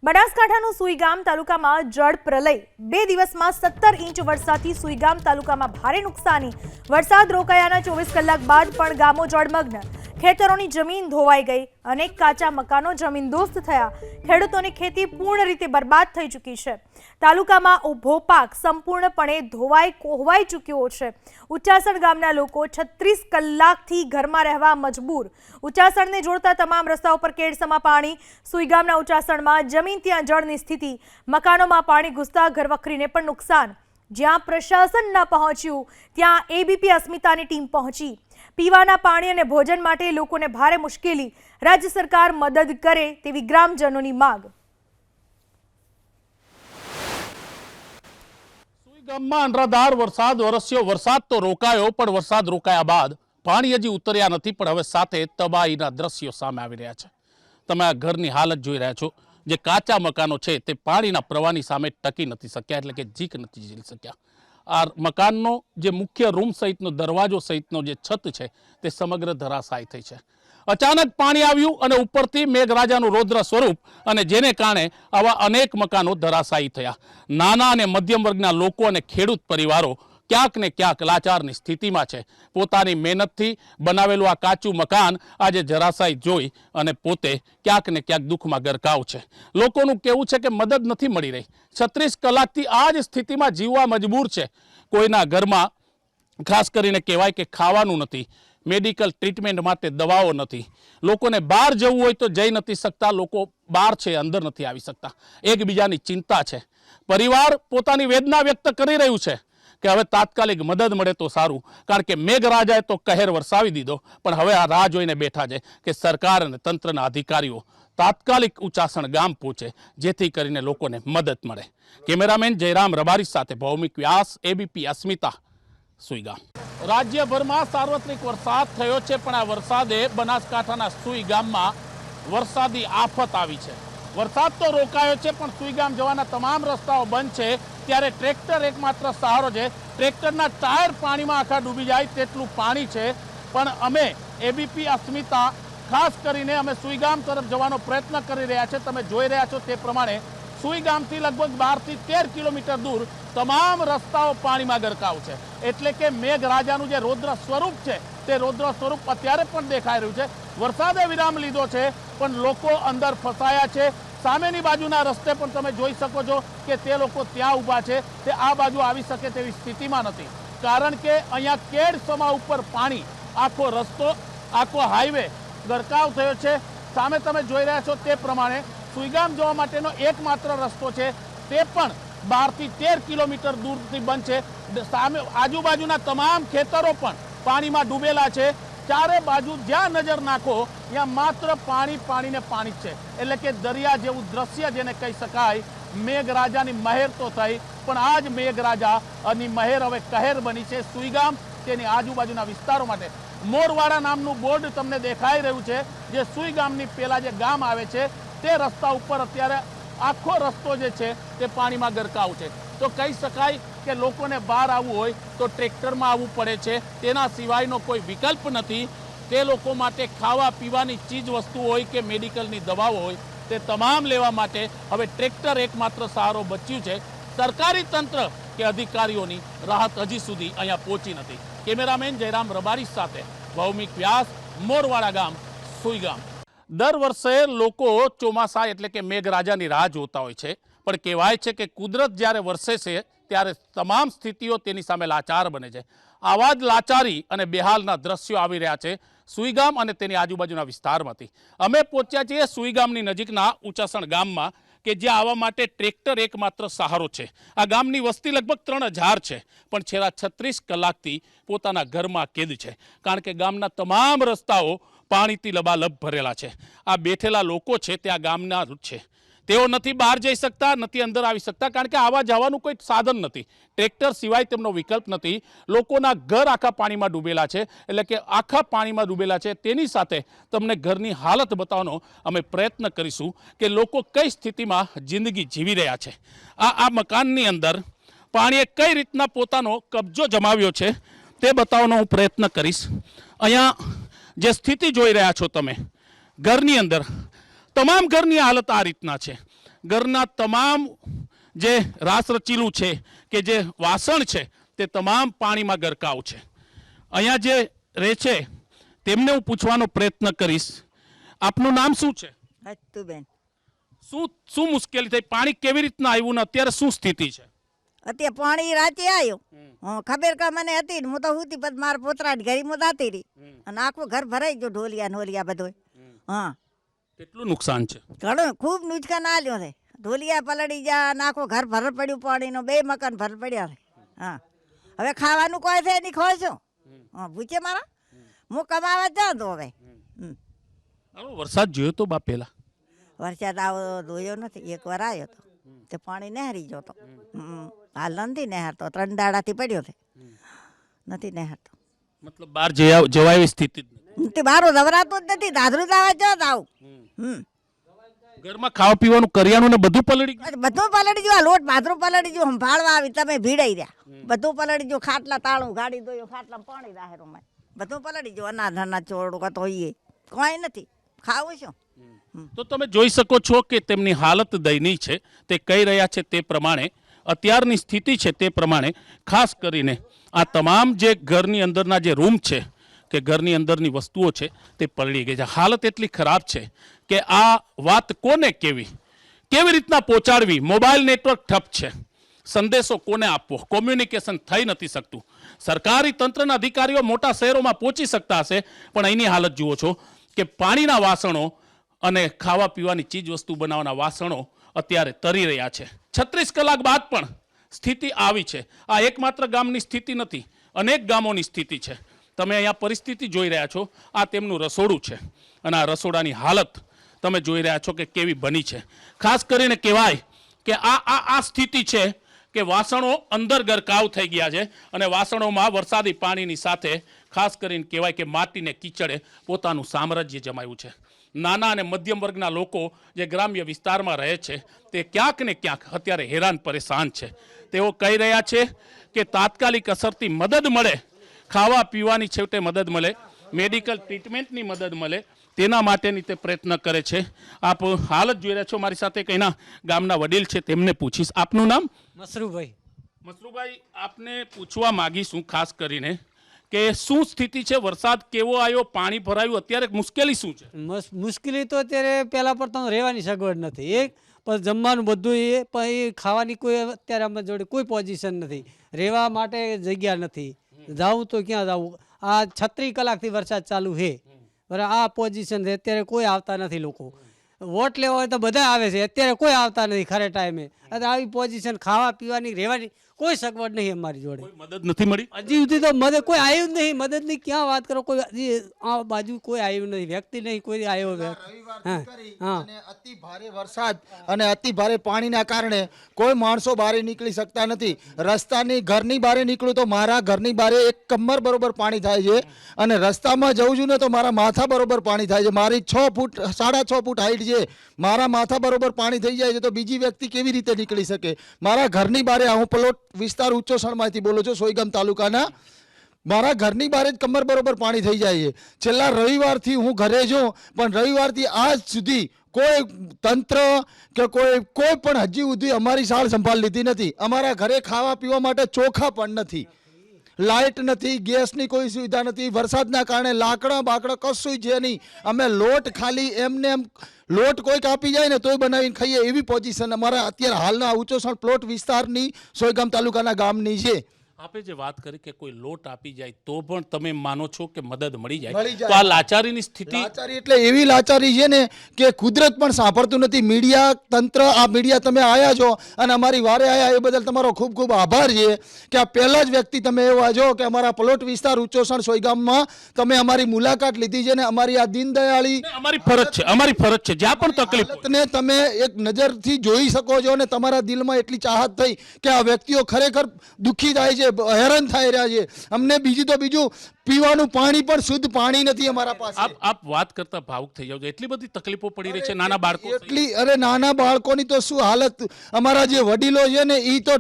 બનાસકાંઠાનું સુઈગામ તાલુકામાં જળ પ્રલય 2 દિવસમાં 17 ઇંચ વરસાદથી સુઈગામ તાલુકામાં ભારે નુકસાની। વરસાદ રોકાયાના 24 કલાક બાદ પણ ગામો જળમગ્ન। ખેતરોની જમીન ધોવાઈ ગઈ, અનેક કાચા મકાનો જમીનદોસ્ત થયા। ખેડૂતોની ખેતી પૂર્ણ રીતે બરબાદ થઈ ચૂકી છે। તાલુકામાં ઊભો પાક સંપૂર્ણપણે ધોવાઈ કોહવાઈ ચૂક્યો છે। ઉચાસણ ગામના લોકો 36 કલાકથી ઘરમાં રહેવા મજબૂર। ઉચાસણને જોડતા તમામ રસ્તાઓ પર કેડસમાં પાણી। સુઈગામના ઉચાસણમાં જમીન ત્યાં જળની સ્થિતિ। મકાનોમાં પાણી ઘૂસતા ઘરવખરીને પણ નુકસાન। જ્યાં પ્રશાસન ન પહોંચ્યું ત્યાં એબીપી અસ્મિતાની ટીમ પહોંચી। પીવાના પાણી અને ભોજન માટે લોકોને ભારે મુશ્કેલી। રાજ્ય સરકાર મદદ કરે તેવી ગ્રામજનોની માંગ। સુઈગામમાં અનરાધાર વરસાદ વરસ્યો। વરસાદ તો રોકાયો, પણ વરસાદ રોકાયા બાદ પાણી હજી ઉતર્યા નથી, પણ હવે સાથે તબાહીના દ્રશ્યો સામે આવી રહ્યા છે। તમે આ ઘરની હાલત જોઈ રહ્યા છો। જે કાચા મકાનો છે તે પાણીના પ્રવાહની સામે ટકી નથી શક્યા, એટલે કે જીક નથી ઝીલી શક્યા। આ મકાનનો જે મુખ્ય રૂમ સહિતનો દરવાજો સહિતનો જે છત છે તે સમગ્ર ધરાશાયી થઈ છે। અચાનક પાણી આવ્યું અને ઉપરથી મેઘરાજાનું રૌદ્ર સ્વરૂપ, અને જેને કારણે આવા અનેક મકાનો ધરાશાયી થયા। નાના અને મધ્યમ વર્ગના લોકો અને ખેડૂત પરિવારો ક્યાંક ને ક્યાંક લાચારની સ્થિતિમાં છે। પોતાની મહેનતથી બનાવેલું આ કાચું મકાન આજે ધરાશાયી જોઈ અને પોતે ક્યાંક ને ક્યાંક દુઃખમાં ગરકાવ છે। લોકોનું કહેવું છે કે મદદ નથી મળી રહી। 36 કલાકથી આ જ સ્થિતિમાં જીવવા મજબૂર છે। કોઈના ઘરમાં ખાસ કરીને કહેવાય કે ખાવાનું નથી, મેડિકલ ટ્રીટમેન્ટ માટે દવાઓ નથી। લોકોને બહાર જવું હોય તો જઈ નથી શકતા। લોકો બહાર છે, અંદર નથી આવી શકતા। એકબીજાની ચિંતા છે। પરિવાર પોતાની વેદના વ્યક્ત કરી રહ્યું છે કે હવે તાત્કાલિક મદદ મળે તો સારું, કારણ કે મેઘરાજાએ તો કહેર વરસાવી દીધો, પણ હવે આ રાહ જોઈને બેઠા છે કે સરકાર અને તંત્રના અધિકારીઓ તાત્કાલિક ઉચાસણ ગામ પહોંચે, જેથી કરીને લોકોને મદદ મળે। કેમેરામેન જયરામ રબારી સાથે ભૌમિક વ્યાસ, એબીપી અસ્મિતા, સુઈગામ। રાજ્યભરમાં સાર્વત્રિક વરસાદ થયો છે, પણ આ વરસાદે બનાસકાંઠાના સુઈગામમાં વરસાદી આફત આવી છે। વરસાદ તો રોકાયો છે, પણ સુઈગામ જવાના તમામ રસ્તાઓ બંધ છે। ત્યારે ટ્રેક્ટર એકમાત્ર સહારો છે। ટ્રેક્ટરના ટાયર પાણીમાં આખા ડૂબી જાય તેટલું પાણી છે। પણ અમે એબીપી અસ્મિતા ખાસ કરીને અમે સુઈગામ તરફ જવાનો પ્રયત્ન કરી રહ્યા છે। તમે જોઈ રહ્યા છો તે પ્રમાણે સુઈગામથી લગભગ 12 થી 13 કિલોમીટર દૂર તમામ રસ્તાઓ પાણીમાં ગરકાવ છે। એટલે કે મેઘરાજાનું જે રૌદ્ર સ્વરૂપ છે તે રૌદ્ર સ્વરૂપ અત્યારે પણ દેખાઈ રહ્યું છે। વરસાદે વિરામ લીધો છે, પણ લોકો અંદર ફસાયા છે। સામેની બાજુના રસ્તે પણ તમે જોઈ શકો છો કે તે લોકો ત્યાં ઊભા છે, તે આ બાજુ આવી શકે તેવી સ્થિતિમાં નથી, કારણ કે અહીંયા કેડસમા ઉપર પાણી, આખો રસ્તો, આખો હાઈવે ગરકાવ થયો છે। સામે તમે જોઈ રહ્યા છો તે પ્રમાણે સુઈગામ જવા માટેનો એકમાત્ર રસ્તો છે તે પણ 12 થી 13 કિલોમીટર દૂરથી બંધ છે। સામે આજુબાજુના તમામ ખેતરો પણ પાણીમાં ડૂબેલા છે। ચારે બાજુ જ્યાં નજર નાખો ત્યાં માત્ર પાણી, પાણી ને પાણી જ છે। એટલે કે દરિયા જેવું દ્રશ્ય જેને કહી શકાય। મેઘરાજાની મહેર તો થઈ, પણ આ જ મેઘરાજાની મહેર હવે કહેર બની છે સુઈગામ તેની આજુબાજુના વિસ્તારો માટે। મોરવાડા નામનું બોર્ડ તમને દેખાઈ રહ્યું છે, જે સુઈગામની પેલા જે ગામ આવે છે તે રસ્તા ઉપર અત્યારે આખો રસ્તો જે છે તે પાણીમાં ગરકાવ છે। તો કહી શકાય કે લોકોને બહાર આવવું હોય તો ટ્રેક્ટરમાં આવવું પડે છે, તેના સિવાયનો કોઈ વિકલ્પ નથી। તે લોકો માટે ખાવા પીવાની ચીજ વસ્તુ હોય કે મેડિકલની દવાઓ હોય તે તમામ લેવા માટે હવે ટ્રેક્ટર એકમાત્ર સહારો બચ્યું છે। સરકારી તંત્ર કે અધિકારીઓની રાહત હજી સુધી અહીંયા પહોંચી નથી। કેમેરામેન જયરામ રબારી સાથે ભૌમિક વ્યાસ, મોરવાડા ગામ, સુઈગામ। દર વર્ષે લોકો ચોમાસા એટલે કે મેઘરાજાની રાહ જોતા હોય છે, પણ કહેવાય છે કે કુદરત જ્યારે વરસે છે ત્યારે તમામ સ્થિતિઓ તેની સામે લાચાર બને છે। આવા જ લાચારી અને બેહાલના દ્રશ્યો આવી રહ્યા છે સુઈગામ અને તેની આજુબાજુના વિસ્તારમાંથી। અમે પહોંચ્યા છીએ સુઈગામની નજીકના ઉચાસણ ગામમાં, કે જ્યાં આવવા માટે ટ્રેક્ટર એકમાત્ર સહારો છે। આ ગામની વસ્તી લગભગ 3000 છે, પણ છેલ્લા 36 કલાકથી પોતાના ઘરમાં કેદ છે, કારણ કે ગામના તમામ રસ્તાઓ પાણીથી લબાલબ ભરેલા છે। આ બેઠેલા લોકો છે તે આ ગામના છે। તેઓ નથી બહાર જઈ શકતા, નથી અંદર આવી શકતા, કારણ કે આવા જવાનું કોઈ સાધન નથી। ટ્રેક્ટર સિવાય તેમનો વિકલ્પ નથી। લોકોના ઘર આખા પાણીમાં ડૂબેલા છે, એટલે કે આખા પાણીમાં ડૂબેલા છે। તેની સાથે તમને ઘરની હાલત બતાવવાનો અમે પ્રયત્ન કરીશું કે લોકો કઈ સ્થિતિમાં જિંદગી જીવી રહ્યા છે। આ મકાનની અંદર પાણીએ કઈ રીતના પોતાનો કબજો જમાવ્યો છે તે બતાવવાનો હું પ્રયત્ન કરીશ। અહીંયા જે સ્થિતિ જોઈ રહ્યા છો તમે ઘરની અંદર, તમામ ઘરની હાલત આ રીતના છે। ઘરના તમામ જે રાસ રચીલું છે કે જે વાસણ છે તે તમામ પાણીમાં ગરકાવ છે. અહીંયા જે રહે છે તેમને હું પૂછવાનો પ્રયત્ન કરીશ. આપનું નામ શું છે? હસ્તુબેન. શું મુશ્કેલી થઈ? પાણી કેવી રીતના આવ્યું ને અત્યારે શું સ્થિતિ છે? અત્યારે પાણી રાતે આવ્યું. ખબર કે મને હતી ને, હું તો હુતી પછી મારા પોતરાની ઘરે હું દાતી રહી અને આખું ઘર ભરાઈ ગયું, ઢોલિયા નોલિયા બધું. હા, કેટલું નુકસાન છે? ઘણું ખૂબ નુકસાન આલ્યો છે. ઢોલિયા પલળી ગયા અને આખું ઘર ભર પડ્યું પાણીનો, 2 મકાન ભર પડ્યા છે. હા, હવે ખાવાનું કોઈ છે નહીં, ખોય છું. હા, પૂછે મારા, હું કમાવા જાઉં તો હવે. આવો વરસાદ જોયો તો બા પહેલા? વરસાદ આવો જોયો નથી, એક વાર આવ્યો તો તે પાણી નહેરી ગયો તો. હાલ નથી નહેરતો, 3 દાડાથી પડ્યો છે, નથી નહેરતો. મતલબ બહાર જવાય એવી સ્થિતિ જ નથી. તે બારો દવરાતું જ નથી, દાદરું જ આવે જો આવું. ઘરમાં ખાવા પીવાનું કરિયાણું ને બધું પલળી ગયું? બધું પલળી ગયું, આ લોટ ભાદરું પલળી ગયું, સંભાળવા આવી તમે ભીડાઈ રહ્યા. બધું પલળી ગયું, ખાટલા તાળું ગાડી દોયો, ખાટલા પાણી રાહેરું માં બધું પલળી ગયું. અનાજ ચોડું તો કોઈ નથી, ખાવું શું? તો તમે જોઈ શકો છો કે તેમની હાલત દયનીય છે. તે કહી રહ્યા છે તે પ્રમાણે અત્યારની સ્થિતિ છે તે પ્રમાણે ખાસ કરીને આ તમામ જે ઘરની અંદરના જે રૂમ છે કે ઘરની અંદરની વસ્તુઓ છે તે પલળી ગઈ છે. હાલત એટલી ખરાબ છે કે આ વાત કોને કેવી રીતના પહોંચાડવી? મોબાઈલ નેટવર્ક ઠપ છે, સંદેશો કોને આપવો? કોમ્યુનિકેશન થઈ નથી શકતું. સરકારી તંત્રના અધિકારીઓ મોટા શહેરોમાં પહોંચી શકતા હશે, પણ અહીંની હાલત જુઓ છો કે પાણીના વાસણો અને ખાવા પીવાની ચીજ વસ્તુ બનાવવાના વાસણો અત્યારે તરી રહ્યા છે. 36 કલાક બાદ પણ સ્થિતિ આવી છે. આ એકમાત્ર ગામની સ્થિતિ નથી, અનેક ગામોની સ્થિતિ છે. તમે અહીંયા પરિસ્થિતિ જોઈ રહ્યા છો. આ તેમનું રસોડું છે અને આ રસોડાની હાલત તમે જોઈ રહ્યા છો કે કેવી બની છે. ખાસ કરીને કહેવાય કે આ સ્થિતિ છે કે વાસણો અંદર ગરકાવ થઈ ગયા છે અને વાસણોમાં વરસાદી પાણીની સાથે ખાસ કરીને કહેવાય કે માટીને કીચડે પોતાનું સામ્રાજ્ય જમાવ્યું છે. નાના અને મધ્યમ વર્ગના લોકો જે ગ્રામ્ય વિસ્તારમાં રહે છે તે ક્યાંક ને ક્યાંક અત્યારે હેરાન પરેશાન છે. તેઓ કહી રહ્યા છે કે તાત્કાલિક અસરથી મદદ મળે, ખાવા પીવાની છેવટે મદદ મળે, મેડિકલ ટ્રીટમેન્ટની મદદ મળે, તેના માટેની તે પ્રયત્ન કરે છે. આપ હાલત જોઈ રહ્યા છો. મારી સાથે કઈના ગામના વડીલ છે, તેમને પૂછીશ. આપનું નામ? મસરૂભાઈ. મસરૂભાઈ, આપને પૂછવા માંગીશું ખાસ કરીને કે શું સ્થિતિ છે? વરસાદ કેવો આવ્યો? પાણી ભરાયું? અત્યારે મુશ્કેલી શું છે? મુશ્કેલી તો અત્યારે પહેલાં પર તો રહેવાની સગવડ નથી, એક પણ જમવાનું બધું પણ એ ખાવાની કોઈ અત્યારે અમારી જોડે કોઈ પોઝિશન નથી, રહેવા માટે જગ્યા નથી, જાવું તો ક્યાં જવું? આ 36 કલાકથી વરસાદ ચાલુ છે, બરાબર? આ પોઝિશન છે, અત્યારે કોઈ આવતા નથી. લોકો વોટ લેવા હોય તો બધા આવે છે, અત્યારે કોઈ આવતા નથી ખરે ટાઈમે. આવી પોઝિશન, ખાવા પીવાની રહેવાની કોઈ સગવડ નહીં અમારી જોડે. મદદ નથી મળી હજી સુધી તો મદદ કોઈ આવ્યું જ નહીં. મદદની ક્યાં વાત કરો? કોઈ હજી આ બાજુ કોઈ આવ્યું નહીં, વ્યક્તિ નહીં કોઈ આવ્યો. અને અતિ ભારે વરસાદ અને અતિ ભારે પાણીના કારણે કોઈ માણસો બહાર નીકળી શકતા નથી. રસ્તાની ઘરની બહાર નીકળું તો મારા ઘરની બહાર એક કમર બરોબર પાણી થાય છે અને રસ્તામાં જઉં છું ને તો મારા માથા બરોબર પાણી થાય છે. મારી 6 ફૂટ 6.5 ફૂટ હાઈટ છે, મારા માથા બરોબર પાણી થઈ જાય છે તો બીજી વ્યક્તિ કેવી રીતે નીકળી શકે? મારા ઘરની બહાર, હું પ્લોટ વિસ્તાર ઉચ્ચોસણમાંથી બોલું છું, સોયગામ તાલુકાના. મારા ઘરની બહાર જ કમર બરોબર પાણી થઈ જાય છે. છેલ્લા રવિવારથી હું ઘરે છું, પણ રવિવારથી આજ સુધી કોઈ તંત્ર કે કોઈ પણ હજી સુધી અમારી સાર સંભાળ લીધી નથી. અમારા ઘરે ખાવા પીવા માટે ચોખા પણ નથી, લાઇટ નથી, ગેસની કોઈ સુવિધા નથી. વરસાદના કારણે લાકડા બાકડા કશું છે નહીં. અમે લોટ ખાલી એમને એમ લોટ કોઈ કાપી જાય ને તોય બનાવીને ખાઈએ એવી પોઝિશન અમારા અત્યારે હાલના ઉચ્ચોસણ પ્લોટ વિસ્તારની સોયગામ તાલુકાના ગામની છે. આપે જે વાત કરી કે કોઈ લોટ આપી જાય તો પણ તમે માનો છો કે મદદ મળી જાય? મળી જાય. તો આ લાચારીની સ્થિતિ, લાચારી એટલે એવી લાચારી છે ને કે કુદરત પણ સાંભળતું નથી. મીડિયા તંત્ર, આ મીડિયા તમે આવ્યા છો અને અમારી વારે આવ્યા એ બદલ તમારો ખૂબ ખૂબ આભાર છે કે આ પહેલા જ વ્યક્તિ તમે એવા છો કે અમારા પ્લોટ વિસ્તાર ઉચ્ચોસણ સોયગામમાં તમે અમારી મુલાકાત લીધી છે ને અમારી આ દીનદયાળી અમારી ફરજ છે જ્યાં પણ તકલીફ હોય. હાલતને તમે એક નજરથી જોઈ શકો છો અને તમારા દિલમાં એટલી ચાહત થઈ કે આ વ્યક્તિઓ ખરેખર દુઃખી થાય છે, હેરાન થઈ રહ્યા છે. અમને બીજું પીવાનું પાણી પણ શુદ્ધ પાણી નથી અમારા પાસે. આપ વાત કરતા ભાવુક થઈ જાવ છો. એટલી બધી તકલીફો પડી રહી છે નાના બાળકો. અરે નાના બાળકોની તો શું હાલત. અમારા જે વડીલો છે ને એ તો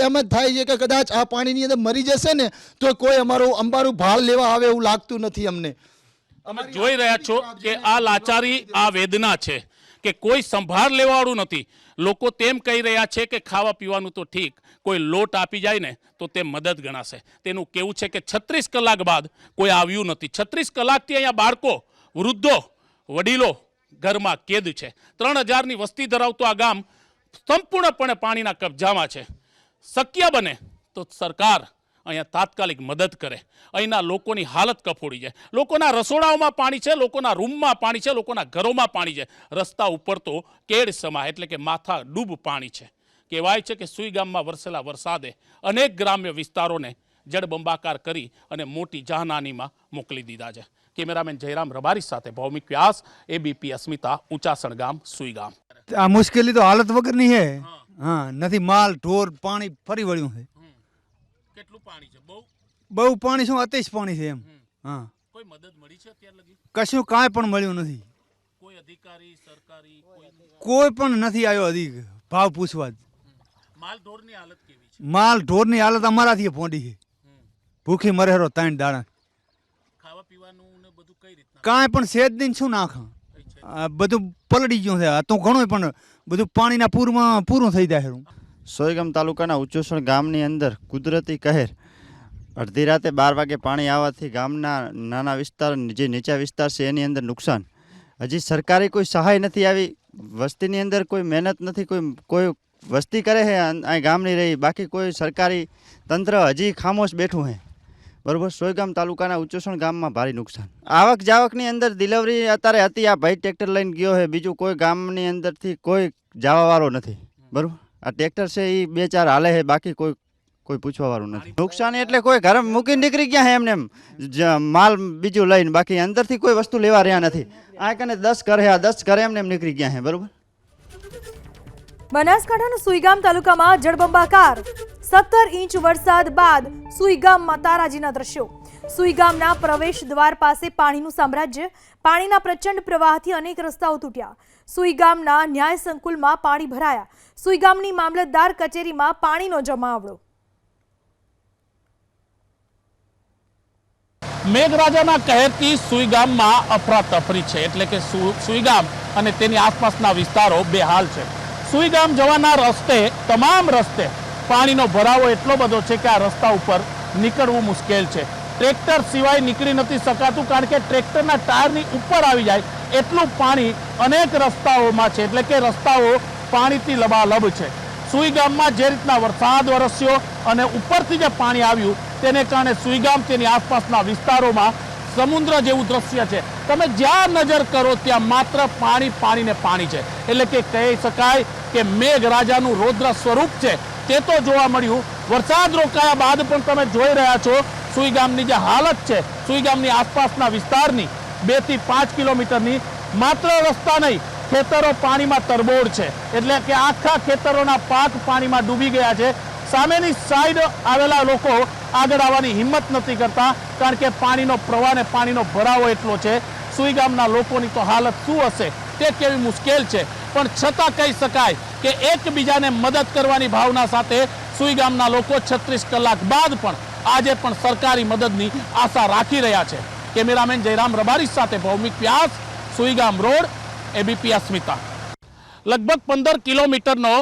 એમ જ થાય છે કે કદાચ આ પાણીની અંદર મરી જશે ને તો કોઈ અમારું ભાળ લેવા આવે એવું લાગતું નથી અમને. તમે જોઈ રહ્યા છો કે આ લાચારી, આ વેદના છે કે કોઈ સંભાળ લેવાવાળું નથી. લોકો તેમ કહી રહ્યા છે કે ખાવા પીવાનું તો ઠીક, કોઈ લોટ આપી જાય ને તો તે મદદ ગણાશે. તેનું કહેવું છે કે 36 કલાક બાદ કોઈ આવ્યું નથી. 36 કલાકથી અહીંયા બાળકો, વૃદ્ધો, વડીલો ઘરમાં કેદ છે. 3000ની વસ્તી ધરાવતું આ ગામ સંપૂર્ણપણે પાણીના કબજામાં છે. શક્ય બને તો સરકાર અહીંયા તાત્કાલિક મદદ કરે. અહીંના લોકોની હાલત કફોડી જાય. લોકોના રસોડાઓમાં પાણી છે, લોકોના રૂમમાં પાણી છે, લોકોના ઘરોમાં પાણી છે. રસ્તા ઉપર તો કેડ સમા એટલે કે માથા ડૂબ પાણી છે. કહેવાય છે કે સુઈ ગામમાં વરસેલા વરસાદે અનેક ગ્રામ્ય વિસ્તારોને જળબંબાકાર કરી અને મોટી જાનહાનીમાં મોકલી દીધા છે. કેમેરામેન જયરામ રબારી સાથે ભૌમિક વ્યાસ, એબીપી અસ્મિતા, ઊંચાસણ ગામ, સુઈ ગામ. આ મુશ્કેલી તો હાલત વગરની છે. હા, નથી માલ ઢોર પાણી ફરી વળ્યું છે. કેટલું પાણી છે? બહુ પાણી, શું અતિશ પાણી છે એમ. હા, કોઈ મદદ મળી છે અત્યાર લગી? કશું કાંઈ પણ મળ્યું નથી. કોઈ અધિકારી, સરકારી કોઈ પણ નથી આવ્યો અધિક ભાવ પૂછવા જ. માલ ઢોરની હાલત કેવી છે? માલ ઢોરની હાલત અમારાથી પોંડી છે. ભૂખી મરેરો 3 દાડા. ખાવા પીવાનું ને બધું કઈ રીતના? કાંઈ પણ સેજ દિન શું નાખા, બધું પલળી ગયું છે. તો ઘણું પણ બધું પાણીના પૂરમાં પૂરું થઈ જાય છે. સોયગામ તાલુકાના ઉચ્ચોસણ ગામની અંદર કુદરતી કહેર. અડધી રાતે 12 વાગે પાણી આવવાથી ગામના નાના વિસ્તાર, જે નીચા વિસ્તાર છે એની અંદર નુકસાન. હજી સરકારી કોઈ સહાય નથી આવી. વસ્તીની અંદર કોઈ મહેનત નથી. કોઈ વસ્તી કરે છે અહીં ગામની રહી, બાકી કોઈ સરકારી તંત્ર હજી ખામોશ બેઠું છે. બરાબર. સોયગામ તાલુકાના ઉચ્ચોસણ ગામમાં ભારે નુકસાન. આવક જાવકની અંદર દિલવરી અત્યારે હતી. આ ભાઈ ટ્રેક્ટર લઈને ગયો છે, બીજું કોઈ ગામની અંદરથી કોઈ જવાવાળો નથી. બરાબર. આ ટ્રેક્ટર છે એ 2-4 હાલે છે, બાકી કોઈ પૂછવા વાળું નથી. નુકસાન એટલે કોઈ ઘર મૂકીને નીકળી ગયા છે એમને એમ માલ બીજું લઈને, બાકી અંદરથી કોઈ વસ્તુ લેવા રહ્યા નથી. આ કને 10 ઘર છે, આ 10 ઘરે એમને એમ નીકળી ગયા છે. બરાબર. બનાસકાંઠાના સુઈગામ તાલુકામાં જળબંબાકાર 17 ઇંચ વરસાદ બાદ સુઈગામમાં તારાજીના દ્રશ્યો. સુઈગામના પ્રવેશ દ્વાર પાસે પાણીનું સામ્રાજ્ય. પાણીના પ્રચંડ પ્રવાહથી અનેક રસ્તાઓ તૂટ્યા. સુઈગામના ન્યાય સંકુલમાં પાણી ભરાયા. સુઈગામની મામલતદાર કચેરીમાં પાણીનો જમાવડો. મેઘરાજાના કહેરથી સુઈગામમાં અફરાતફરી છે. એટલે કે સુઈગામ અને તેની આસપાસના વિસ્તારો બેહાલ છે. સુઈગામ જવાના રસ્તે, તમામ રસ્તે પાણીનો ભરાવો એટલો બધો છે કે આ રસ્તા ઉપર નીકળવું મુશ્કેલ છે. ટ્રેક્ટર સિવાય નીકળી નથી શકાતું, કારણ કે ટ્રેક્ટરના ટાયરની ઉપર આવી જાય એટલું પાણી અનેક રસ્તાઓમાં છે. એટલે કે રસ્તાઓ પાણીથી લબાલબ છે. સુઈગામમાં જે રીતના વરસાદ વરસ્યો અને ઉપરથી જે પાણી આવ્યું તેને કારણે સુઈગામ, તેની આસપાસના વિસ્તારોમાં સમુદ્ર જેવું દ્રશ્ય છે. તમે જ્યાં નજર કરો ત્યાં માત્ર પાણી ને પાણી છે. એટલે કે કહી શકાય કે મેઘરાજાનું રૌદ્ર સ્વરૂપ છે તે તો જોવા મળ્યું. વરસાદ રોકાયા બાદ પણ તમે જોઈ રહ્યા છો સુઈગામની જે હાલત છે, સુઈગામની આસપાસના વિસ્તારની 2 થી 5 કિલોમીટરની માત્ર રસ્તા નહીં, ખેતરો પાણીમાં તરબોળ છે. એટલે કે આખા ખેતરોના પાક પાણીમાં ડૂબી ગયા છે. સામેની સાઈડ આવેલા લોકો આગળ આવવાની હિંમત નથી કરતા, કારણ કે પાણીનો પ્રવાહ ને પાણીનો ભરાવો એટલો છે. સુઈગામના લોકોની તો હાલત શું હશે તે કેવી મુશ્કેલ છે. પણ છતાં કહી શકાય કે એકબીજાને મદદ કરવાની ભાવના સાથે સુઈગામના લોકો 36 કલાક બાદ પણ આજે પણ સરકારી મદદની આશા રાખી રહ્યા છે. કેમેરામેન જયરામ રબારી સાથે ભૌમિક વ્યાસ, સુઈગામ રોડ, એબીપી અસ્મિતા. લગભગ 15 કિલોમીટરનો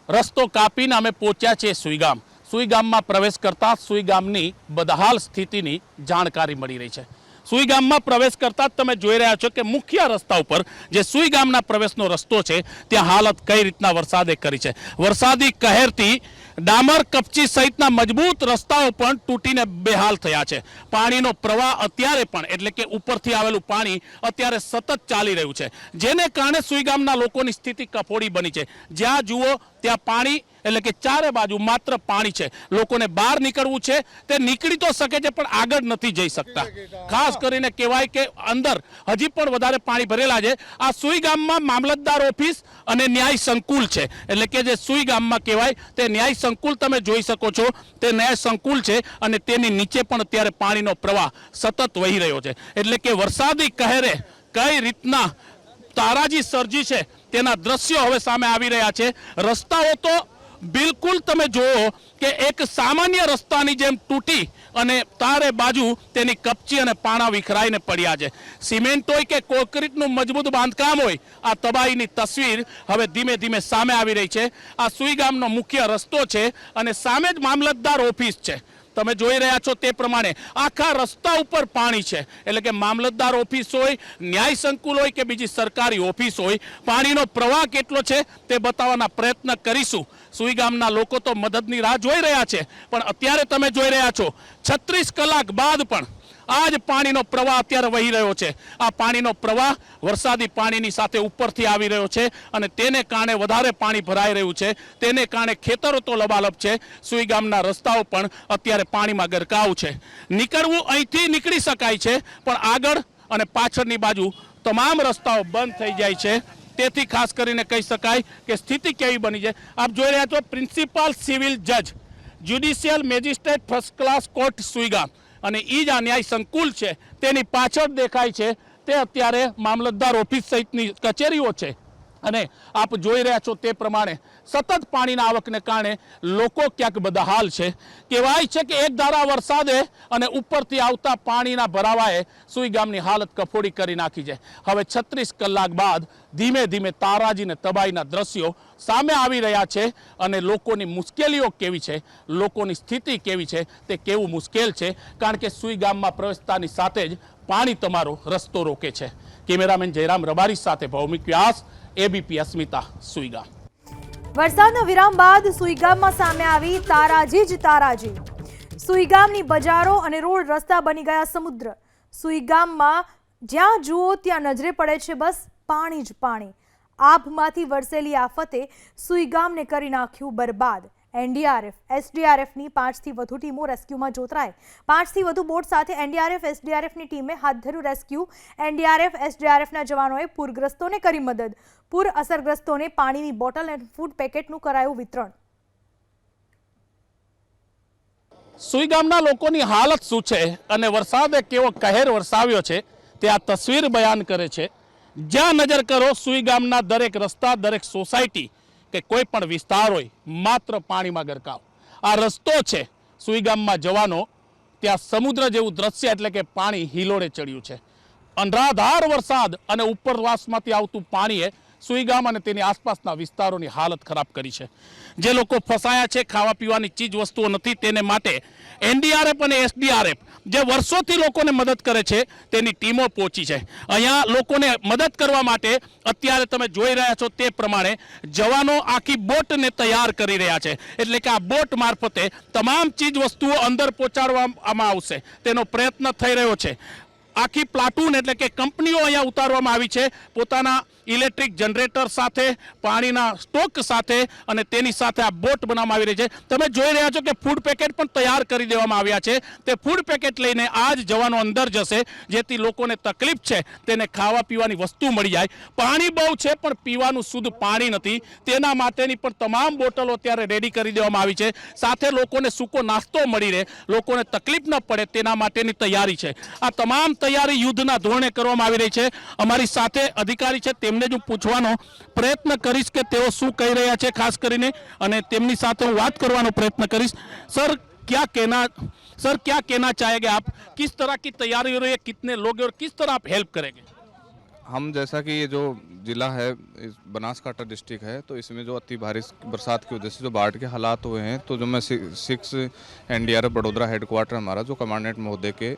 રસ્તો કાપીને અમે પહોંચ્યા છીએ સુઈગામ. સુઈગામમાં પ્રવેશ કરતા સુઈગામની બદહાલ સ્થિતિની જાણકારી મળી રહી છે. સુઈગામમાં પ્રવેશ કરતા તમે જોઈ રહ્યા છો કે મુખ્ય રસ્તા ઉપર જે સુઈગામના પ્રવેશનો રસ્તો છે ત્યાં હાલત કઈ રીતના વરસાદે કરી છે. વરસાદી કહેરથી ડામર, કપચી સહિતના મજબૂત રસ્તાઓ પણ તૂટીને બેહાલ થયા છે. પાણીનો પ્રવાહ અત્યારે પણ, એટલે કે ઉપરથી આવેલું પાણી અત્યારે સતત ચાલી રહ્યું છે, જેને કારણે સુઈગામના લોકોની સ્થિતિ કફોડી બની છે. જ્યાં જુઓ ત્યાં પાણી, એટલે કે ચારે બાજુ માત્ર પાણી છે. લોકોને બહાર નીકળવું છે તે નીકળી તો શકે છે પણ આગળ નથી જઈ શકતા. ખાસ કરીને કહેવાય કે અંદર હજી પણ વધારે પાણી ભરેલા છે. આ સુઈગામમાં મામલતદાર ઓફિસ અને ન્યાય સંકુલ છે. એટલે કે જે સુઈગામમાં કહેવાય તે ન્યાય સંકુલ તમે જોઈ શકો છો, તે ન્યાય સંકુલ છે અને તેની નીચે પણ અત્યારે પાણીનો પ્રવાહ સતત વહી રહ્યો છે. એટલે કે વરસાદી કહેરે કઈ રીતના તારાજી સર્જી છે તેના દ્રશ્યો હવે સામે આવી રહ્યા છે. રસ્તાઓ તો બિલકુલ તમે જુઓ કે એક સામાન્ય રસ્તાની જેમ તૂટી અને તારે બાજુ તેની કપચી અને પાણા વિખરાઈને પડ્યા છે. સિમેન્ટ હોય કે કોન્ક્રીટનું મજબૂત બાંધકામ હોય, આ તબાહીની તસવીર હવે ધીમે ધીમે સામે આવી રહી છે. આ સુઈ ગામનો મુખ્ય રસ્તો છે અને સામે જ મામલતદાર ઓફિસ છે. તમે જોઈ રહ્યા છો તે પ્રમાણે આખા રસ્તા ઉપર પાણી છે. એટલે કે મામલતદાર ઓફિસ હોય, ન્યાય સંકુલ હોય કે બીજી સરકારી ઓફિસ હોય, પાણીનો પ્રવાહ કેટલો છે તે બતાવવાના પ્રયત્ન કરીશું. સુઈ ગામના લોકો તો મદદની રાહ જોઈ રહ્યા છે, પણ અત્યારે તમે જોઈ રહ્યા છો 36 કલાક બાદ પણ આ જ પાણીનો પ્રવાહ અત્યારે વહી રહ્યો છે. આ પાણીનો પ્રવાહ વરસાદી પાણીની સાથે ઉપરથી આવી રહ્યો છે અને તેને કારણે વધારે પાણી ભરાઈ રહ્યું છે. તેને કારણે ખેતરો તો લબાલબ છે, સુઈ ગામના રસ્તાઓ પણ અત્યારે પાણીમાં ગરકાવ છે. નીકળવું અહીંથી નીકળી શકાય છે, પણ આગળ અને પાછળની બાજુ તમામ રસ્તાઓ બંધ થઈ જાય છે. તેથી ખાસ કરીને કહી શકાય કે સ્થિતિ કેવી બની છે. આપ જોઈ રહ્યા છો પ્રિન્સિપાલ સિવિલ જજ, judicial magistrate first class court સુઈ ગામ, અને ઈ જ આ ન્યાય સંકુલ છે. તેની પાછળ દેખાય છે તે અત્યારે મામલતદાર ઓફિસ સહિતની કચેરીઓ છે. અને આપ જોઈ રહ્યા છો તે પ્રમાણે સતત પાણીના આવકને કારણે લોકો ક્યાંક બદહાલ છે. કહેવાય છે કે એક ધારા વરસાદે અને ઉપરથી આવતા પાણીના ભરાવાએ સુઈ ગામની હાલત કફોડી કરી નાખી છે. હવે 36 કલાક બાદ ધીમે ધીમે તારાજી અને તબાહીના દ્રશ્યો સામે આવી રહ્યા છે અને લોકોની મુશ્કેલીઓ કેવી છે, લોકોની સ્થિતિ કેવી છે તે કેવું મુશ્કેલ છે. કારણ કે સુઈ ગામમાં પ્રવેશતાની સાથે જ પાણી તમારો રસ્તો રોકે છે. કેમેરામેન જયરામ રબારી સાથે ભૌમિક વ્યાસ, એબીપી અસ્મિતા, સુઈ ગામ. વરસાદના વિરામ બાદ સુઈગામમાં સામે આવી તારાજી જ તારાજી. સુઈગામની બજારો અને રોડ રસ્તા બની ગયા સમુદ્ર. સુઈગામમાં જ્યાં જુઓ ત્યાં નજરે પડે છે બસ પાણી જ પાણી. આભમાંથી વરસેલી આફતે સુઈગામને કરી નાખ્યું બરબાદ. એનડીઆરએફ, એસડીઆરએફની 5થી વધુ ટીમો રેસ્ક્યુમાં જોતરાય. 5થી વધુ બોટ સાથે એનડીઆરએફ, એસડીઆરએફની ટીમે હાથ ધર્યું રેસ્ક્યુ. એનડીઆરએફ, એસડીઆરએફના જવાનોએ પૂરગ્રસ્તોને કરી મદદ. પૂર અસરગ્રસ્તોને પાણીની બોટલ અને ફૂડ પેકેટનું કરાયું વિતરણ. સુઈ ગામના લોકોની હાલત શું છે અને વરસાદે કેવો કહેર વરસાવ્યો છે તે આ તસવીર બયાન કરે છે. જ્યાં નજર કરો સુઈ ગામના દરેક રસ્તા, દરેક સોસાયટી કે કોઈ પણ વિસ્તાર હોય, માત્ર પાણીમાં ગરકાવ. આ રસ્તો છે સુઈ ગામમાં જવાનો, ત્યાં સમુદ્ર જેવું દ્રશ્ય, એટલે કે પાણી હિલોડે ચડ્યું છે. અનરાધાર વરસાદ અને ઉપરવાસમાંથી આવતું પાણીએ સુઈ ગામ અને તેની આસપાસના વિસ્તારોની હાલત ખરાબ કરી છે. જે લોકો ફસાયા છે, ખાવા પીવાની ચીજ વસ્તુઓ નથી, તેને માટે એનડીઆરએફ અને એસડીઆરએફ જે વર્ષોથી લોકોને મદદ કરે છે તેની ટીમો પહોંચી છે. અહીંયા લોકોને મદદ કરવા માટે અત્યારે તમે જોઈ રહ્યા છો તે પ્રમાણે જવાનો આખી બોટને તૈયાર કરી રહ્યા છે. એટલે કે આ બોટ મારફતે તમામ ચીજ વસ્તુઓ અંદર પહોંચાડવામાં આવશે તેનો પ્રયત્ન થઈ રહ્યો છે. આખી પ્લાટૂન એટલે કે કંપનીઓ અહીંયા ઉતારવામાં આવી છે, પોતાના ઇલેક્ટ્રિક જનરેટર સાથે, પાણીના સ્ટોક સાથે, અને તેની સાથે આ બોટ બનાવવામાં આવી રહી છે. તમે જોઈ રહ્યા છો કે ફૂડ પેકેટ પણ તૈયાર કરી દેવામાં આવ્યા છે. તે ફૂડ પેકેટ લઈને આ જ જવાનો અંદર જશે, જેથી લોકોને તકલીફ છે તેને ખાવા પીવાની વસ્તુ મળી જાય. પાણી બહુ છે પણ પીવાનું શુદ્ધ પાણી નથી, તેના માટેની પણ તમામ બોટલો અત્યારે રેડી કરી દેવામાં આવી છે. સાથે લોકોને સૂકો નાસ્તો મળી રહે, લોકોને તકલીફ ન પડે તેના માટેની તૈયારી છે. આ તમામ તૈયારી યુદ્ધના ધોરણે કરવામાં આવી રહી છે. અમારી સાથે અધિકારી છે, તેમને જ પૂછવાનો પ્રયત્ન કરીશ કે તેઓ શું કહી રહ્યા છે ખાસ કરીને, અને તેમની સાથે હું વાત કરવાનો પ્રયત્ન કરીશ. સર क्या कहना चाहेंगे आप, किस तरह की तैयारी हो रही है, कितने लोग और किस तरह आप हेल्प करेंगे? हम जैसा कि ये जो ज़िला है बनासकांठा डिस्ट्रिक्ट है, तो इसमें जो अति भारी बरसात की वजह से जो बाढ़ के हालात हुए हैं, तो जो मैं 6 एनडीआरएफ बड़ोदरा हेडक्वार्टर हमारा जो कमांडेंट महोदय के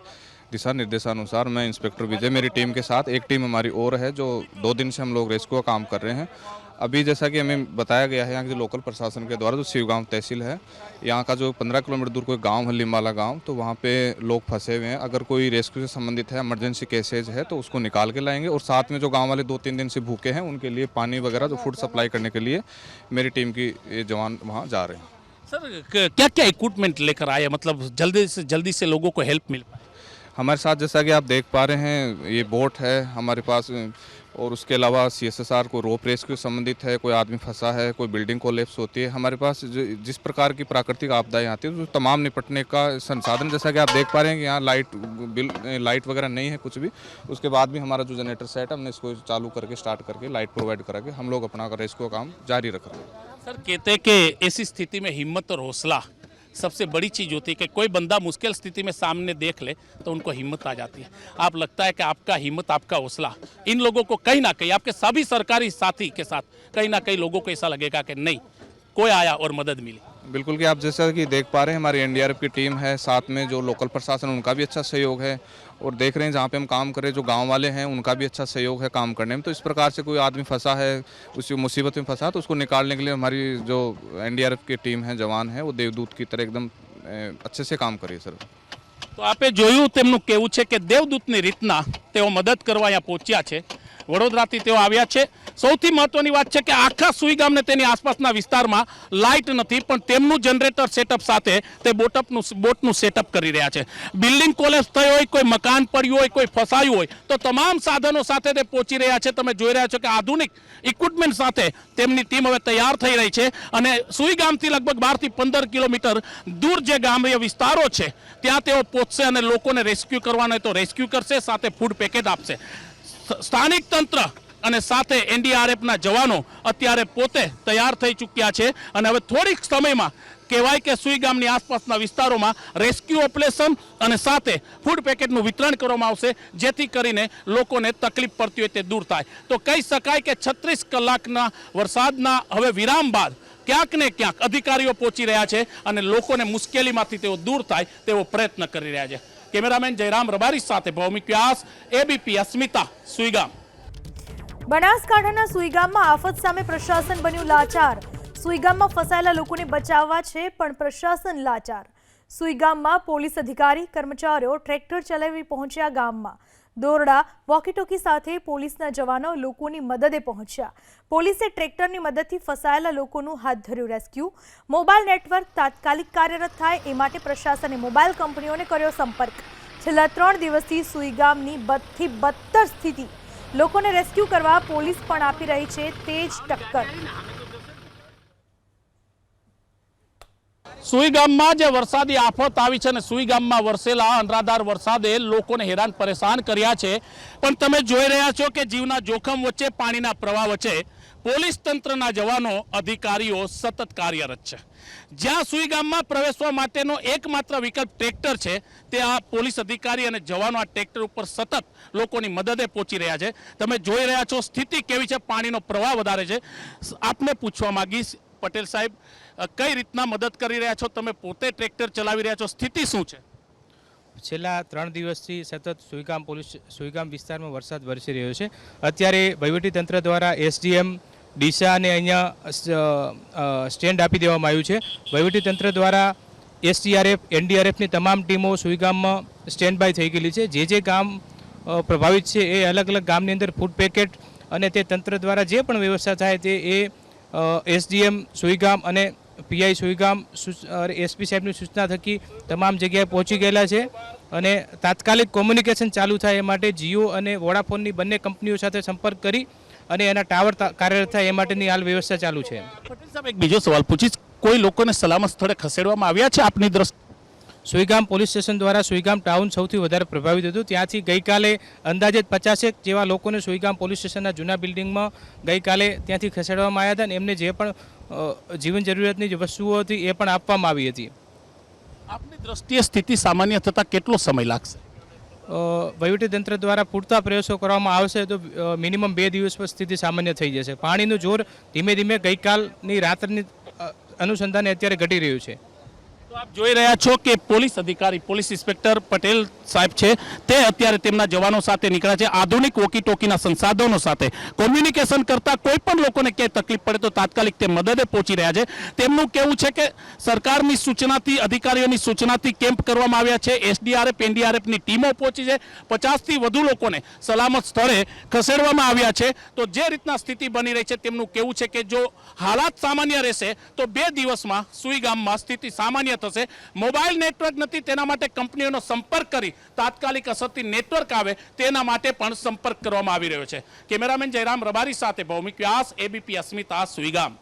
दिशा निर्देशानुसार मैं इंस्पेक्टर विजय मेरी टीम के साथ, एक टीम हमारी और है जो 2 दिन से हम लोग रेस्क्यू का काम कर रहे हैं. अभी जैसा कि हमें बताया गया है यहाँ के लोकल प्रशासन के द्वारा, जो शिवगांव तहसील है, यहाँ का जो 15 किलोमीटर दूर कोई गांव है लिम्बाला गांव, तो वहाँ पे लोग फंसे हुए हैं. अगर कोई रेस्क्यू से संबंधित है, इमरजेंसी केसेज है, तो उसको निकाल के लाएंगे. और साथ में जो गांव वाले 2-3 दिन से भूखे हैं उनके लिए पानी वगैरह जो फूड सप्लाई करने के लिए मेरी टीम की ये जवान वहाँ जा रहे हैं. सर क्या क्या इक्विपमेंट लेकर आए, मतलब जल्दी से लोगों को हेल्प मिल पाए? हमारे साथ जैसा कि आप देख पा रहे हैं ये बोट है हमारे पास, और उसके अलावा CSSR को रोप रेस्क्यू संबंधित है, कोई आदमी फंसा है, कोई बिल्डिंग कोलैप्स होती है, हमारे पास जिस प्रकार की प्राकृतिक आपदाएं आती है तो तमाम निपटने का संसाधन, जैसा कि आप देख पा रहे हैं कि यहाँ लाइट वगैरह नहीं है कुछ भी. उसके बाद भी हमारा जो जनरेटर सेट है हमने इसको चालू करके स्टार्ट करके लाइट प्रोवाइड करा के हम लोग अपना रेस्क्यू काम जारी रख रहे हैं. सर कहते हैं कि ऐसी स्थिति में हिम्मत और हौसला सबसे बड़ी चीज़ होती है कि कोई बंदा मुश्किल स्थिति में सामने देख ले तो उनको हिम्मत आ जाती है। आप लगता है कि आपका हिम्मत, आपका हौसला इन लोगों को कहीं ना कहीं, आपके सभी सरकारी साथी के साथ कहीं ना कहीं लोगों को ऐसा लगेगा कि नहीं, कोई आया और मदद मिली। बिल्कुल कि आप जैसा कि देख पा रहे हैं, हमारी एनडीआरएफ की टीम है, साथ में जो लोकल प्रशासन उनका भी अच्छा सहयोग है, और देख रहे हैं जहाँ पे हम काम कर रहे हैं जो गांव वाले हैं उनका भी अच्छा सहयोग है काम करने में। तो इस प्रकार से कोई आदमी फंसा है, उसी मुसीबत में फंसा, तो उसको निकालने के लिए हमारी जो एनडीआरएफ की टीम है, जवान है, वो देवदूत की तरह एकदम अच्छे से काम કરી સર। તો આપે જોયું તેમનું કહેવું છે કે દેવદૂતની રીતના તેઓ મદદ કરવા અહીંયા પહોંચ્યા છે। વડોદરાથી તેઓ આવ્યા છે। સૌથી મહત્વની વાત છે કે આખા સુઈ ગામને તેની આસપાસના વિસ્તારમાં લાઇટ નથી, પણ તેમનું જનરેટર સેટઅપ સાથે તે બોટનું સેટઅપ કરી રહ્યા છે। બિલ્ડિંગ કોલેપ્સ થઈ હોય, કોઈ મકાન પડ્યું હોય, કોઈ ફસાયું હોય, તો તમામ સાધનો સાથે તે પહોંચી રહ્યા છે। તમે જોઈ રહ્યા છો કે આધુનિક ઇક્વિપમેન્ટ સાથે તેમની ટીમ હવે તૈયાર થઈ રહી છે અને સુઈ ગામથી લગભગ 12 થી 15 કિલોમીટર દૂર જે ગ્રામ્ય વિસ્તારો છે ત્યાં તેઓ પહોંચશે અને લોકોને રેસ્ક્યુ કરવાનો હોય તો રેસ્ક્યુ કરશે, સાથે ફૂડ પેકેટ આપશે। સ્થાનિક તંત્ર અને સાથે એનડીઆરએફના જવાનો અત્યારે પોતે તૈયાર થઈ ચૂક્યા છે અને હવે થોડીક સમયમાં કહેવાય કે સુઈ ગામની આસપાસના વિસ્તારોમાં રેસ્ક્યુ ઓપરેશન અને સાથે ફૂડ પેકેટનું વિતરણ કરવામાં આવશે, જેથી કરીને લોકોને તકલીફ પડતી હોય તે દૂર થાય। તો કહી શકાય કે 36 કલાકના વરસાદના હવે વિરામ બાદ ક્યાંક ને ક્યાંક અધિકારીઓ પહોંચી રહ્યા છે અને લોકોને મુશ્કેલીમાંથી તેઓ દૂર થાય તેવો પ્રયત્ન કરી રહ્યા છે। કેમેરામેન જયરામ રબારી સાથે ભૌમિક વ્યાસ, એબીપી અસ્મિતા, સુઈગામ। બનાસકાંઠાના સુઈગામમાં આફત સામે પ્રશાસન બન્યું લાચાર। સુઈગામમાં ફસાયેલા લોકોને બચાવવા છે પણ પ્રશાસન લાચાર। સુઈગામમાં પોલીસ અધિકારી કર્મચારીઓ ટ્રેક્ટર ચલાવી પહોંચ્યા ગામમાં। દોરડા, વોકીટોકી સાથે પોલીસના જવાનો લોકોની મદદે પહોંચ્યા। પોલીસે ટ્રેક્ટરની મદદથી ફસાયેલા લોકોનું હાથ ધર્યું રેસ્ક્યુ। મોબાઈલ નેટવર્ક તાત્કાલિક કાર્યરત થાય એ માટે પ્રશાસને મોબાઈલ કંપનીઓને કર્યો સંપર્ક। છેલ્લા 3 દિવસથી સુઈગામની બદથી બદતર સ્થિતિ। લોકોને રેસ્ક્યુ કરવા પોલીસ પણ આપી રહી છે તેજ ટક્કર। સુઈ ગામમાં જે વરસાદી આફત આવી છે અને સુઈ ગામમાં વરસેલા અનરાધાર વરસાદે લોકોને હેરાન પરેશાન કર્યા છે, પણ તમે જોઈ રહ્યા છો કે જીવના જોખમ વચ્ચે, પાણીના પ્રવાહ વચ્ચે પોલીસ તંત્રના જવાનો, અધિકારીઓ સતત કાર્યરત છે। જ્યાં સુઈ ગામમાં પ્રવેશવા માટેનો એકમાત્ર વિકલ્પ ટ્રેક્ટર છે, તે આ પોલીસ અધિકારી અને જવાનો આ ટ્રેક્ટર ઉપર સતત લોકોની મદદે પહોંચી રહ્યા છે। તમે જોઈ રહ્યા છો સ્થિતિ કેવી છે, પાણીનો પ્રવાહ વધારે છે। આપને પૂછવા માંગીશ, પટેલ સાહેબ, કઈ રીતના મદદ કરી રહ્યા છો? તમે પોતે ટ્રેક્ટર ચલાવી રહ્યા છો, સ્થિતિ શું છે? છેલ્લા 3 દિવસથી સતત સુઈગામ વિસ્તારમાં વરસાદ વરસી રહ્યો છે। અત્યારે વહીવટીતંત્ર દ્વારા એસડીએમ, ડીસા અને અહીંયા સ્ટેન્ડ આપી દેવામાં આવ્યું છે। વહીવટીતંત્ર દ્વારા એસડીઆરએફ, એનડીઆરએફની તમામ ટીમો સુઈગામમાં સ્ટેન્ડ બાય થઈ ગયેલી છે। જે ગામ પ્રભાવિત છે એ અલગ અલગ ગામની અંદર ફૂડ પેકેટ અને તે તંત્ર દ્વારા જે પણ વ્યવસ્થા થાય તે એ એસડીએમ સુઈગામ અને પીઆઈ સુઈગામ એસપી સાહેબની સૂચના થકી તમામ જગ્યાએ પહોંચી ગયેલા છે અને તાત્કાલિક કોમ્યુનિકેશન ચાલુ થાય એ માટે જીઓ અને વોડાફોનની બંને કંપનીઓ સાથે સંપર્ક કરી અને એના ટાવર કાર્યરત થાય એ માટેની હાલ વ્યવસ્થા ચાલુ છે। પટેલ સાહેબ, એક બીજો સવાલ પૂછીશ, કોઈ લોકોને સલામત સ્થળે ખસેડવામાં આવ્યા છે આપની દ્રષ્ટિ? સુઈગામ પોલીસ સ્ટેશન દ્વારા સુઈગામ ટાઉન સૌથી વધારે પ્રભાવિત હતું। ત્યાંથી ગઈકાલે અંદાજિત 50 જેવા લોકોને સુઈગામ પોલીસ સ્ટેશનના જૂના બિલ્ડિંગમાં ગઈકાલે ત્યાંથી ખસેડવામાં આવ્યા હતા અને એમને જે પણ જીવન જરૂરિયાતની જે વસ્તુઓ હતી એ પણ આપવામાં આવી હતી। આપની દ્રષ્ટિએ સ્થિતિ સામાન્ય થતાં કેટલો સમય લાગશે? વહીવટીતંત્ર દ્વારા પૂરતા પ્રયાસો કરવામાં આવશે તો મિનિમમ 2 દિવસ પર સ્થિતિ સામાન્ય થઈ જશે। પાણીનું જોર ધીમે ધીમે ગઈકાલની રાત્રની અનુસંધાને અત્યારે ઘટી રહ્યું છે। આપ જોઈ રહ્યા છો કે પોલીસ અધિકારી, પોલીસ ઇન્સ્પેક્ટર પટેલ સાહેબ છે તે અત્યારે તેમના જવાનો સાથે નીકળ્યા છે। આધુનિક વોકીટોકીના સંસાધનો સાથે કોમ્યુનિકેશન કરતા કોઈ પણ લોકોને ક્યાંય તકલીફ પડે તો તાત્કાલિક તે મદદે પહોંચી રહ્યા છે। તેમનું કહેવું છે કે સરકારની સૂચનાથી, અધિકારીઓની સૂચનાથી કેમ્પ કરવામાં આવ્યા છે। એસડીઆરએફ, એનડીઆરએફની ટીમો પહોંચી છે। 50થી વધુ લોકોને સલામત સ્થળે ખસેડવામાં આવ્યા છે। તો જે રીતના સ્થિતિ બની રહી છે તેમનું કહેવું છે કે જો હાલાત સામાન્ય રહેશે તો 2 દિવસમાં સુઈ ગામમાં સ્થિતિ સામાન્ય થશે। મોબાઈલ નેટવર્ક નથી, તેના માટે કંપનીઓનો સંપર્ક કરી તાત્કાલિક અસરથી નેટવર્ક આવે તેના માટે પણ સંપર્ક કરવામાં આવી રહ્યો છે। કેમેરામેન જયરામ રબારી સાથે ભૌમિક વ્યાસ, એબીપી અસ્મિતા, સુઈગામ।